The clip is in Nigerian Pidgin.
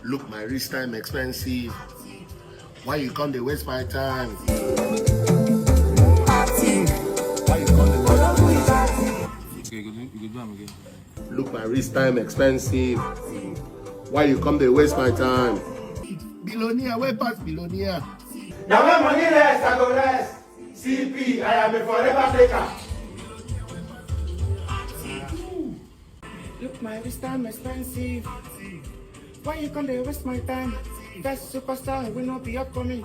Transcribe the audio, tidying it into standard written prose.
Look, my wrist time expensive. Why you come to waste my time? Why you come to waste my time? Okay, you could do them again. Look, my wrist time expensive. Why you come to waste my time? Billionaire, where pass billionaire? Now when money rest, I go rest. CP, I am a forever taker. Look, my wrist time expensive. Why you come to waste my time? That superstar will not be upcoming.